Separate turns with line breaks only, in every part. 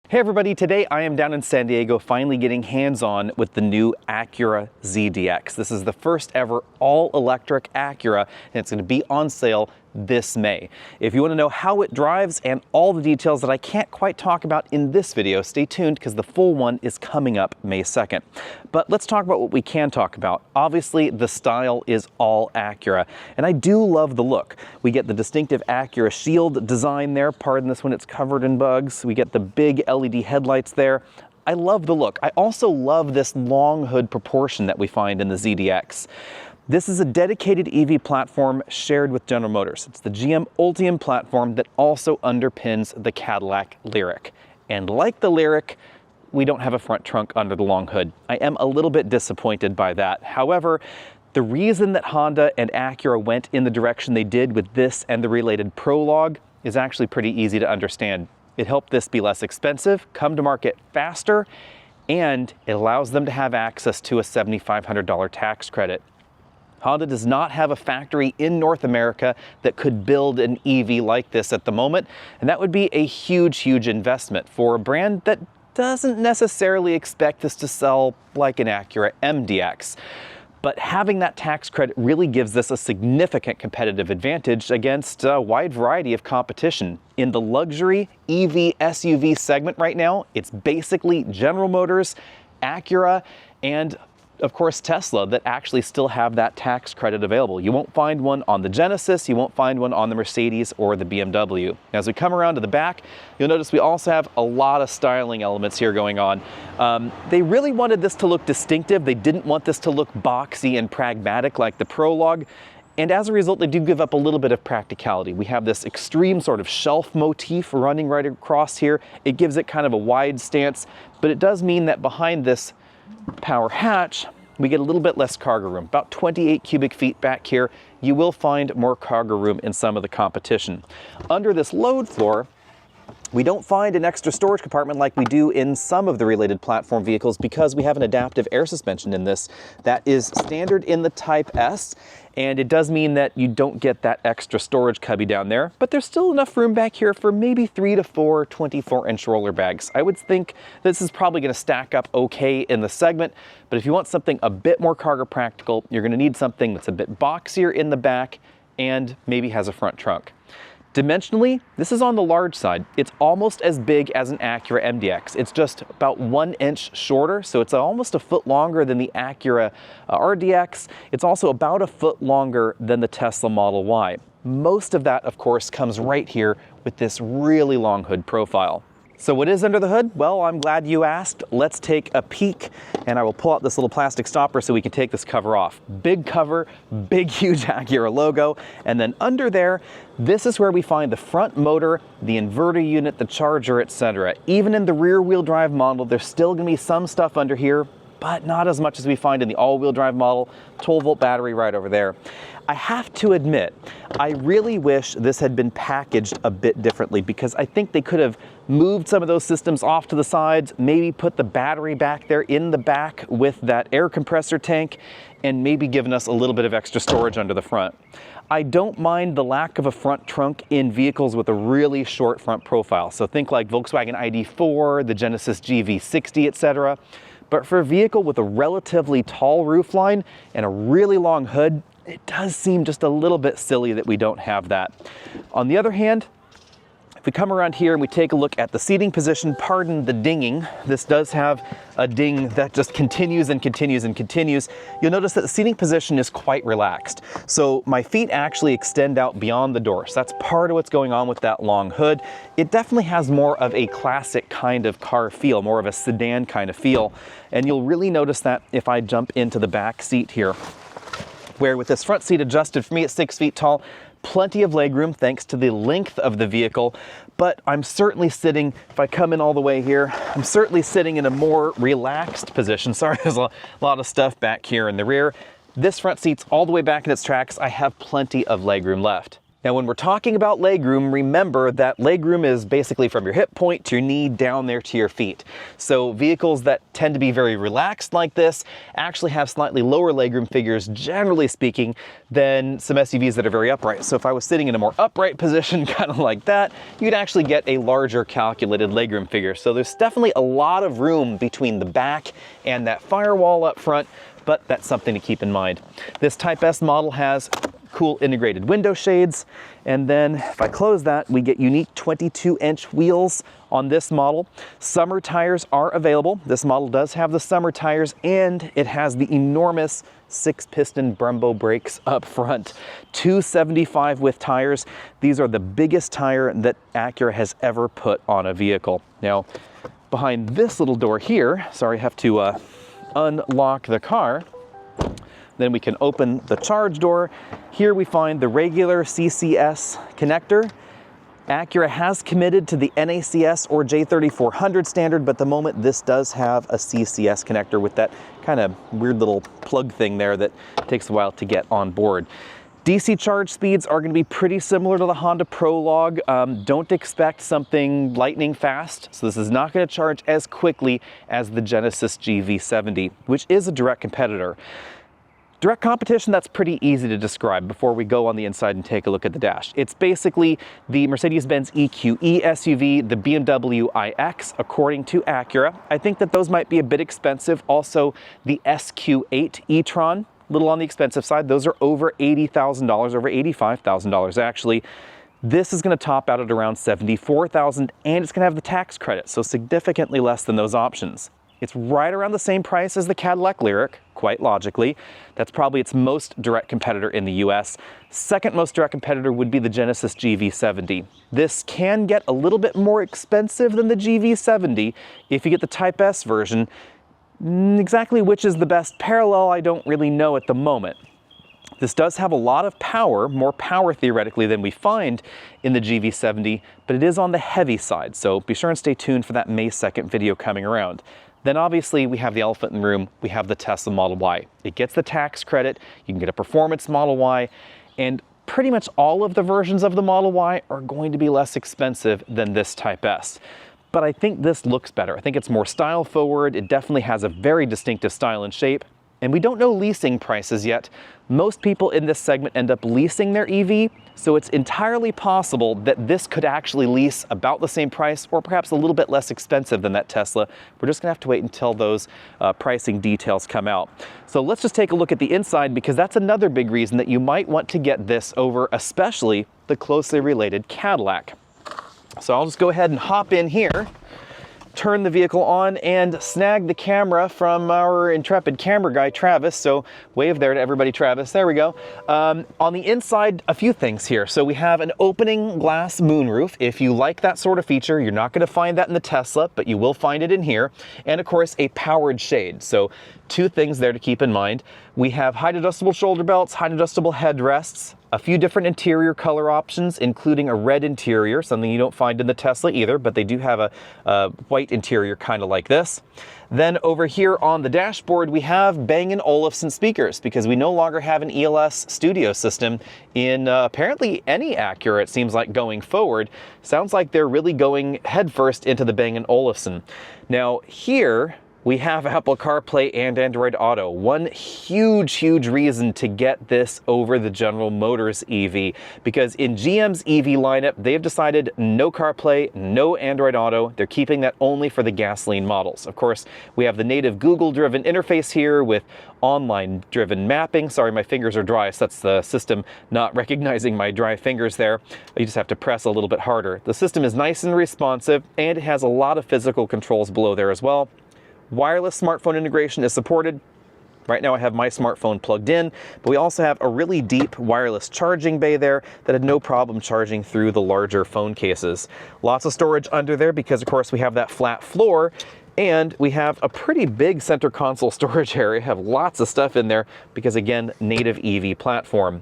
Hey everybody, today I am down in San Diego finally getting hands-on with the new Acura ZDX. This is the first ever all-electric Acura and it's going to be on sale this May. If you want to know how it drives and all the details that I can't quite talk about in this video, stay tuned because the full one is coming up May 2nd. But let's talk about what we can talk about. Obviously, the style is all Acura, and I do love the look. We get the distinctive Acura shield design there. Pardon this when it's covered in bugs. We get the big LED headlights there. I love the look. I also love this long hood proportion that we find in the ZDX. This is a dedicated EV platform shared with General Motors. It's the GM Ultium platform that also underpins the Cadillac Lyriq. And like the Lyriq, we don't have a front trunk under the long hood. I am a little bit disappointed by that. However, the reason that Honda and Acura went in the direction they did with this and the related Prologue is actually pretty easy to understand. It helped this be less expensive, come to market faster, and it allows them to have access to a $7,500 tax credit. Honda does not have a factory in North America that could build an EV like this at the moment, and that would be a huge investment for a brand that doesn't necessarily expect this to sell like an Acura MDX. But having that tax credit really gives this a significant competitive advantage against a wide variety of competition. In the luxury EV SUV segment right now, it's basically General Motors, Acura, and of course Tesla that actually still have that tax credit available. You won't find one on the Genesis, you won't find one on the Mercedes or the BMW. As we come around to the back, you'll notice we also have a lot of styling elements here going on. They really wanted this to look distinctive. They didn't want this to look boxy and pragmatic like the Prologue. And as a result, they do give up a little bit of practicality. We have this extreme sort of shelf motif running right across here. It gives it kind of a wide stance, but it does mean that behind this power hatch, we get a little bit less cargo room, about 28 cubic feet back here. You will find more cargo room in some of the competition. Under this load floor, we don't find an extra storage compartment like we do in some of the related platform vehicles because we have an adaptive air suspension in this that is standard in the Type S, and it does mean that you don't get that extra storage cubby down there, but there's still enough room back here for maybe 3 to 4 24-inch roller bags. I would think this is probably going to stack up okay in the segment, but if you want something a bit more cargo practical, you're going to need something that's a bit boxier in the back and maybe has a front trunk. Dimensionally, this is on the large side. It's almost as big as an Acura MDX. It's just about 1 inch shorter, so it's almost a foot longer than the Acura RDX. It's also about a foot longer than the Tesla Model Y. Most of that, of course, comes right here with this really long hood profile. So what is under the hood? Well, I'm glad you asked. Let's take a peek, and I will pull out this little plastic stopper so we can take this cover off. Big cover, big huge Acura logo, and then under there, this is where we find the front motor, the inverter unit, the charger, etc. Even in the rear-wheel drive model, there's still going to be some stuff under here, but not as much as we find in the all-wheel drive model. 12-volt battery right over there. I have to admit, I really wish this had been packaged a bit differently because I think they could have moved some of those systems off to the sides, maybe put the battery back there in the back with that air compressor tank, and maybe given us a little bit of extra storage under the front. I don't mind the lack of a front trunk in vehicles with a really short front profile. So think like Volkswagen ID4, the Genesis GV60, etc. But for a vehicle with a relatively tall roofline and a really long hood, it does seem just a little bit silly that we don't have that. On the other hand, if we come around here and we take a look at the seating position, pardon the dinging, this does have a ding that just continues and continues and continues. You'll notice that the seating position is quite relaxed. So my feet actually extend out beyond the door. So that's part of what's going on with that long hood. It definitely has more of a classic kind of car feel, more of a sedan kind of feel. And you'll really notice that if I jump into the back seat here, where with this front seat adjusted for me at 6 feet tall, plenty of legroom thanks to the length of the vehicle, but I'm certainly sitting, if I come in all the way here, I'm certainly sitting in a more relaxed position. Sorry, there's a lot of stuff back here in the rear. This front seat's all the way back in its tracks. I have plenty of legroom left. Now, when we're talking about legroom, remember that legroom is basically from your hip point to your knee down there to your feet. So vehicles that tend to be very relaxed like this actually have slightly lower legroom figures, generally speaking, than some SUVs that are very upright. So if I was sitting in a more upright position, kind of like that, you'd actually get a larger calculated legroom figure. So there's definitely a lot of room between the back and that firewall up front, but that's something to keep in mind. This Type S model has cool integrated window shades, and then if I close that, we get unique 22-inch wheels on this model. Summer tires are available. This model does have the summer tires, and it has the enormous 6-piston Brembo brakes up front. 275 width tires. These are the biggest tire that Acura has ever put on a vehicle. Now, behind this little door here, sorry, I have to unlock the car. Then we can open the charge door. Here we find the regular CCS connector. Acura has committed to the NACS or J3400 standard, but at the moment this does have a CCS connector with that kind of weird little plug thing there that takes a while to get on board. DC charge speeds are going to be pretty similar to the Honda Prologue. Don't expect something lightning fast, so this is not going to charge as quickly as the Genesis GV70, which is a direct competitor. Direct competition, that's pretty easy to describe before we go on the inside and take a look at the dash. It's basically the Mercedes-Benz EQE SUV, the BMW iX, according to Acura. I think that those might be a bit expensive. Also, the SQ8 e-tron, a little on the expensive side. Those are over $80,000, over $85,000 actually. This is going to top out at around $74,000, and it's going to have the tax credit, so significantly less than those options. It's right around the same price as the Cadillac Lyriq, quite logically. That's probably its most direct competitor in the US. Second most direct competitor would be the Genesis GV70. This can get a little bit more expensive than the GV70 if you get the Type S version. Exactly which is the best parallel, I don't really know at the moment. This does have a lot of power, more power theoretically than we find in the GV70, but it is on the heavy side, so be sure and stay tuned for that May 2nd video coming around. Then obviously we have the elephant in the room, we have the Tesla Model Y. It gets the tax credit, you can get a performance Model Y, and pretty much all of the versions of the Model Y are going to be less expensive than this Type S. But I think this looks better. I think it's more style forward, it definitely has a very distinctive style and shape, and we don't know leasing prices yet. Most people in this segment end up leasing their EV, so it's entirely possible that this could actually lease about the same price or perhaps a little bit less expensive than that Tesla. We're just gonna have to wait until those pricing details come out. So let's just take a look at the inside, because that's another big reason that you might want to get this over especially the closely related Cadillac. So I'll just go ahead and hop in here, turn the vehicle on, and snag the camera from our intrepid camera guy, Travis. So wave there to everybody, Travis. There we go. On the inside, a few things here. So we have an opening glass moonroof. If you like that sort of feature, you're not going to find that in the Tesla, but you will find it in here. And of course, a powered shade. So two things there to keep in mind. We have height adjustable shoulder belts, height adjustable headrests, a few different interior color options, including a red interior, something you don't find in the Tesla either, but they do have a white interior kind of like this. Then over here on the dashboard, we have Bang & Olufsen speakers, because we no longer have an ELS studio system in apparently any Acura, it seems like, going forward. Sounds like they're really going headfirst into the Bang & Olufsen. Now here, we have Apple CarPlay and Android Auto. One huge reason to get this over the General Motors EV, because in GM's EV lineup, they've decided no CarPlay, no Android Auto. They're keeping that only for the gasoline models. Of course, we have the native Google-driven interface here with online-driven mapping. Sorry, my fingers are dry, so that's the system not recognizing my dry fingers there. You just have to press a little bit harder. The system is nice and responsive, and it has a lot of physical controls below there as well. Wireless smartphone integration is supported. Right now I have my smartphone plugged in, but we also have a really deep wireless charging bay there that had no problem charging through the larger phone cases. Lots of storage under there because of course we have that flat floor, and we have a pretty big center console storage area. Have lots of stuff in there because, again, native EV platform.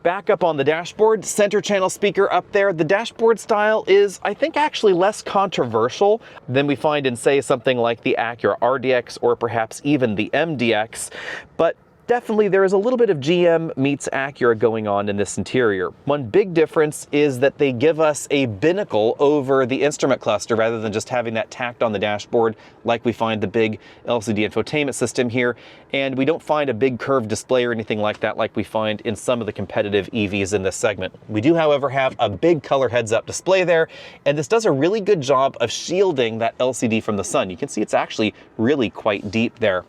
Back up on the dashboard, center channel speaker up there. The dashboard style is, I think, actually less controversial than we find in, say, something like the Acura RDX or perhaps even the MDX. But Definitely there is a little bit of GM meets Acura going on in this interior. One big difference is that they give us a binnacle over the instrument cluster rather than just having that tacked on the dashboard like we find the big LCD infotainment system here. And we don't find a big curved display or anything like that like we find in some of the competitive EVs in this segment. We do, however, have a big color heads-up display there, and this does a really good job of shielding that LCD from the sun. You can see it's actually really quite deep there.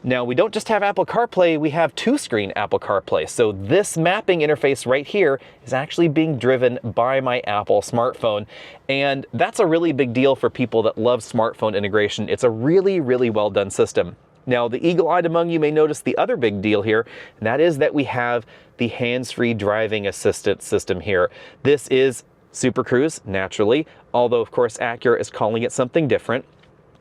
Now, we don't just have Apple CarPlay, we have two-screen Apple CarPlay. So this mapping interface right here is actually being driven by my Apple smartphone. And that's a really big deal for people that love smartphone integration. It's a really, really well done system. Now, the eagle-eyed among you may notice the other big deal here, and that is that we have the hands-free driving assistant system here. This is Super Cruise, naturally, although of course Acura is calling it something different.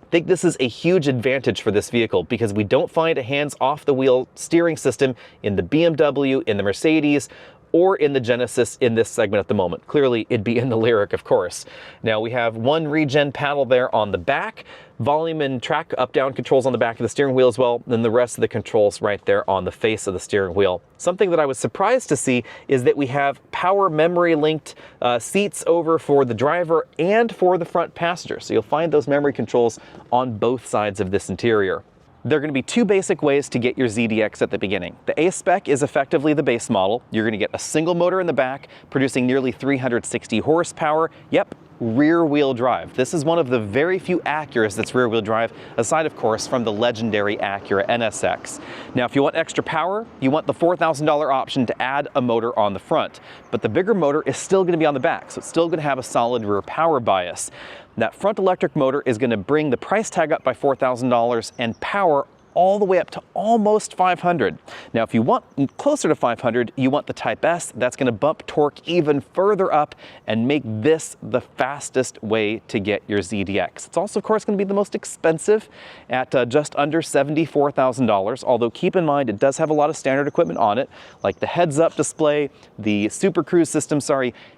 I think this is a huge advantage for this vehicle because we don't find a hands-off-the-wheel steering system in the BMW, in the Mercedes, or in the Genesis in this segment at the moment. Clearly, it'd be in the Lyriq, of course. Now, we have one regen paddle there on the back, volume and track up-down controls on the back of the steering wheel as well, and the rest of the controls right there on the face of the steering wheel. Something that I was surprised to see is that we have power memory linked seats over for the driver and for the front passenger. So you'll find those memory controls on both sides of this interior. There are going to be two basic ways to get your ZDX at the beginning. The A spec is effectively the base model. You're going to get a single motor in the back, producing nearly 360 horsepower. Yep, rear-wheel drive. This is one of the very few Acuras that's rear-wheel drive, aside, of course, from the legendary Acura NSX. Now, if you want extra power, you want the $4,000 option to add a motor on the front. But the bigger motor is still going to be on the back, so it's still going to have a solid rear power bias. That front electric motor is going to bring the price tag up by $4,000 and power all the way up to almost 500. Now, if you want closer to 500, you want the Type S. That's going to bump torque even further up and make this the fastest way to get your ZDX. It's also, of course, going to be the most expensive at just under $74,000, although keep in mind it does have a lot of standard equipment on it, like the heads-up display, the Super Cruise system,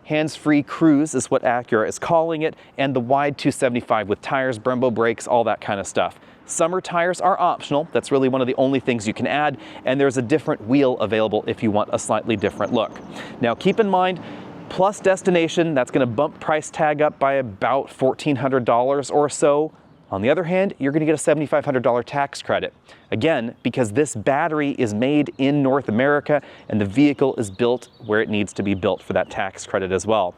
hands-free cruise is what Acura is calling it, and the wide 275 with tires, Brembo brakes, all that kind of stuff. Summer tires are optional. That's really one of the only things you can add, and there's a different wheel available if you want a slightly different look. Now, keep in mind, plus destination, that's going to bump price tag up by about $1,400 or so. On the other hand, you're going to get a $7,500 tax credit. Again, because this battery is made in North America and the vehicle is built where it needs to be built for that tax credit as well.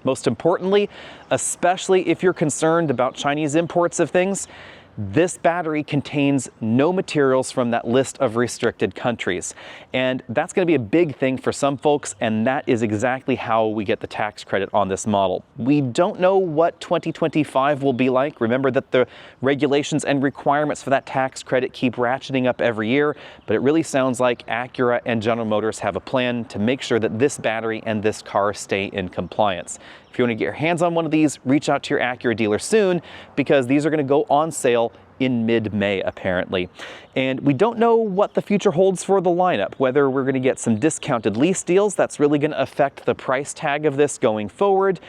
Most importantly, especially if you're concerned about Chinese imports of things, this battery contains no materials from that list of restricted countries. And that's going to be a big thing for some folks, and that is exactly how we get the tax credit on this model. We don't know what 2025 will be like. Remember that the regulations and requirements for that tax credit keep ratcheting up every year, but it really sounds like Acura and General Motors have a plan to make sure that this battery and this car stay in compliance. If you want to get your hands on one of these, reach out to your Acura dealer soon, because these are going to go on sale in mid-May, apparently. And we don't know what the future holds for the lineup, whether we're going to get some discounted lease deals. That's really going to affect the price tag of this going forward.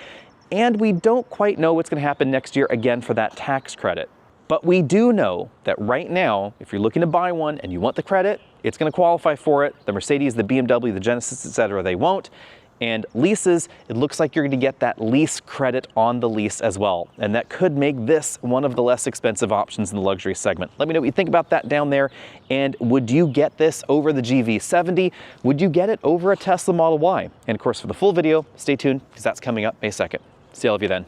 And we don't quite know what's going to happen next year again for that tax credit. But we do know that right now, if you're looking to buy one and you want the credit, it's going to qualify for it. The Mercedes, the BMW, the Genesis, etc., they won't. And leases, it looks like you're going to get that lease credit on the lease as well. And that could make this one of the less expensive options in the luxury segment. Let me know what you think about that down there. And would you get this over the GV70? Would you get it over a Tesla Model Y? And of course, for the full video, stay tuned because that's coming up May 2nd. See all of you then.